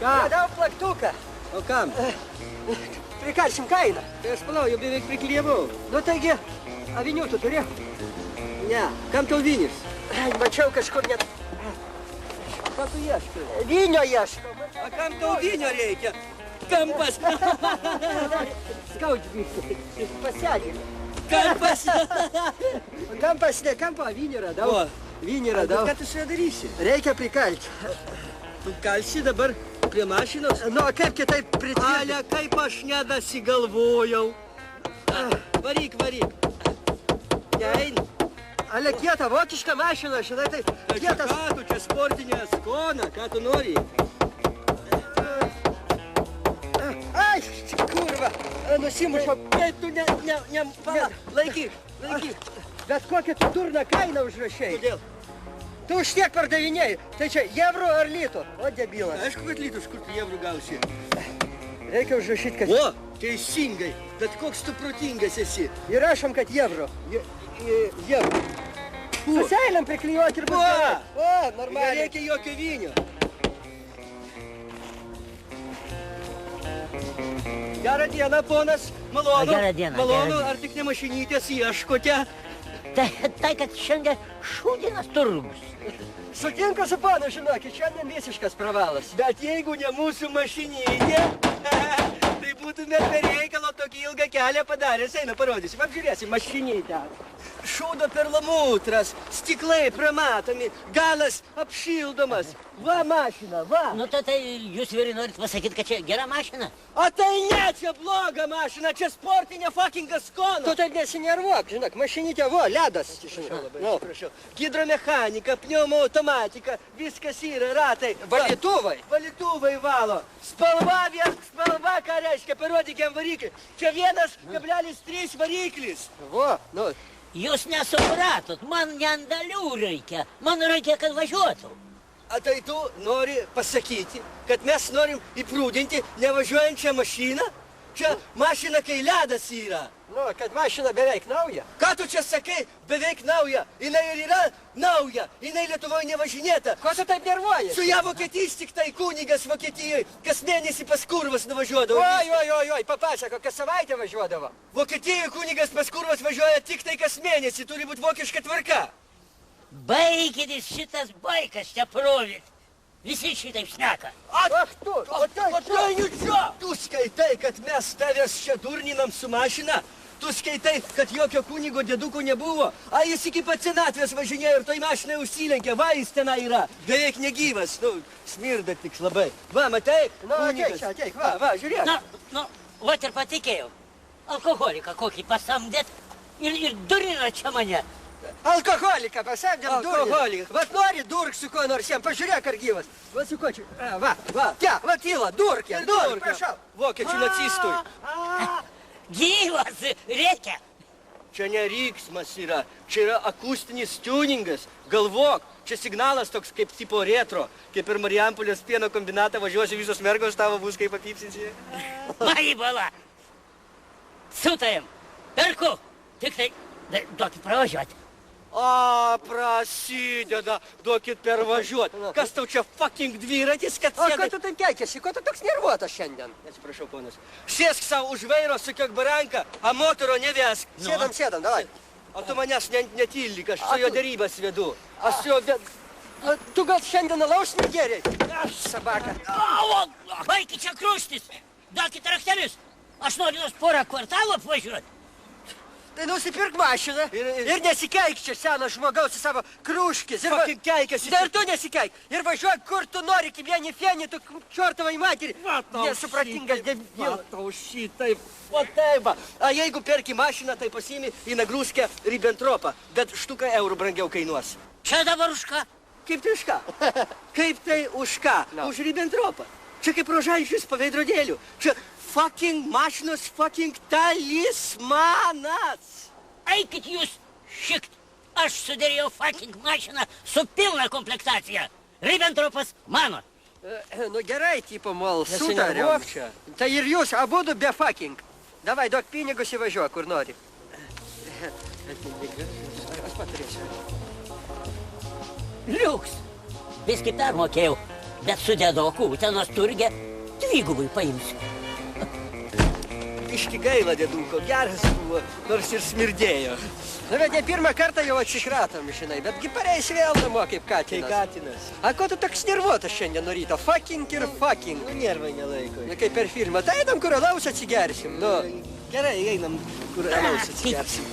Ką? Radau plaktuką. O kam? Prikalsim kainą. Tai aš palau, jau beveik priklijavau. Nu taigi, avinių tu turi? Ne, kam tau vynis? Mačiau kažkur net... Ką tu ieškai? Vynio ieškau. A kam tau vynio reikia? Kampas. Skaudžiai, pasenė. Kampas. Kampas, ne kampo, vynį radau. O. Vynį radau. Ką tu su juo darysi? Reikia prikalti. Tu kalsi dabar prie mašinos? Nu, kaip kitaip pritvirtinti? Ale, kaip aš nedasigalvojau. Varyk, varyk. Nein. Ale kieta, vokiška mašina, žinai, tai kietas. Ką tu čia sportinė skona, ką tu nori? Ai, kurva, nusimušo. Bet tu pala, laikyk. Bet kokią tu durną kainą užrašei. Kodėl? Tu už tiek pardavinėjai. Tai čia eurų ar litų? O, debilas. Aišku, kad lytus, kur tu eurų gausi. Reikia užrašyti, kad... O, teisingai. Bet koks tu protingas esi. Įrašom, kad eurų. Eurų. O. Su seilėm priklijuoti ir bus O. gerai. O, normaliai. Nereikia jokio vynio. Gerą dieną, ponas. Malonu. Gerą dieną, Malonu, gerą dieną. ar tik ne mašinytės ieškote? Tai, kad šiandien šūdinas turgus. Sutinku su panu, žinokit, šiandien visiškas pravalas. Bet jeigu ne mūsų mašinytė, tai būtume per reikalo tokį ilgą kelią padaręs. Eina, parodysim, apžiūrėsim mašinytę. Šūdo perlamutras, stiklai pramatomi, galas apšildomas. Va mašina, va. Nu, tai jūs vyrai norit pasakyti, kad čia gera mašina? O tai ne, čia bloga mašina, čia sportinė fuckinga skona. Tu taip nesinervuok, žinok, mašinytė, vo, ledas. Nu, prašau. Hidromechanika, pneumo automatika, viskas yra, ratai. Valytuvai. Valytuvai valo. Spalva, ką reiškia, parodyk jam variklį. Čia 1,3 variklis. Vo, nu. Jūs nesupratot, man neandalių reikia. Man reikia, kad važiuotų. A tai tu nori pasakyti, kad mes norim įprūdinti nevažiuojančią mašiną? Čia mašina, kai ledas yra. Nu, kad mašina beveik nauja. Ką tu čia sakai, beveik nauja? Jinai ir yra nauja. Jinai Lietuvoje nevažinėta. Ko tu taip nervuoji? Su ją Vokietijos tik tai kunigas Vokietijoje kas mėnesį pas kurvas nuvažiuodavo. Oi, papasako, kas savaitę važiuodavo. Vokietijoje kunigas pas kurvas važiuoja tik tai kas mėnesį. Turi būti vokiška tvarka. Baikitės šitas baikas čia provit. Visi šitaip šneka. Ach tu, o tai čia. Tu skaitai, kad mes tavęs čia durninam su mašina? Tu skaitai, kad jokio kunigo dėduko nebuvo? A, jis iki pat senatvės važinėjo ir toj mašinai užsilenkė. Va, jis tenai yra. Beveik negyvas. Nu, smirda tik labai. Va, matai? Nu, ateik, va, žiūrėk. Nu, vat ir patikėjau. Alkoholiką kokį pasamdėt ir durina čia mane. Alkoholiką pasamdėm durnių. Alkoholikas. Vat nori durk su kuo nors jam, pažiūrėk ar gyvas. Va su kuo čia. Va. Tia, va tyla, durk jam, durk, prašau. Vokiečių nacistui. Gyvas, reikia. Čia ne riksmas yra, čia yra akustinis tuningas. Galvok, čia signalas toks kaip tipo retro. Kaip ir Marijampolės pieno kombinatą važiuosi visos mergos tavo bus kaip apypsinsi. Maibala. Sutarėm. Perku. Tik tai duokit pravažiuoti. A, prasideda, duokit pervažiuoti. Kas tau čia fucking dviratis, kad O, sėdai? ko tu ten keikiasi, ko tu toks nervuotas šiandien? Atsiprašau, ponas. Sėsk savo už vairo, sukiok baranką, a motoro nevesk. Sėdam, davai. O tu manęs netildyk, aš su jo derybas vedu. Aš su jo... Tu gal šiandien alaus negeriai? Aš, sabaka. Baikit čia krūstis. Duokit raktelius. Aš noriu nors porą kvartalų apvažiuoti. Tai nusipirk mašiną ir nesikeik čia senas žmogaus į savo krūškis. Fucking keikiasi. Ir tu nesikeik. Ir važiuok kur tu nori, kaip vieni fieni, tu čortavai materį. Nesupratingas debilas. Matau šitaip. O taip va. A jeigu perki mašiną, tai pasiimi į nagrūskę Ribbentropą. Bet štuką eurų brangiau kainuos. Čia dabar už ką? Kaip tai už ką? Kaip tai už ką? Už Ribbentropą. Čia kaip rožančius po veidrodėlių. Čia fucking mašinos fucking talismanas. Eikit jūs šikt. Aš sudėrėjau fucking mašiną su pilna komplektacija. Ribbentropas mano. Nu gerai, tipo, mol, Nesinervuok sutarėm. čia. Tai ir jūs abudu be fucking. Davai, duok pinigus įvažiuok, kur nori. Aš paturėsiu. Liuks. Viskį permokėjau. Bet su dėdoku Utenos turge dvigubai paimsiu. Biški gaila, dėduko, geras buvo, nors ir smirdėjo. Nu, bet ne pirmą kartą jau atsikratom, žinai, betgi pareis vėl namo kaip Kai katinas. katinas. A, ko tu toks nervuotas šiandien nuo ryto? Fucking ir fucking. Nu, nervai nelaiko. Ne kaip per filmą. Tai einam, kur alaus atsigersim, nu. Gerai, einam, kur alaus atsigersim.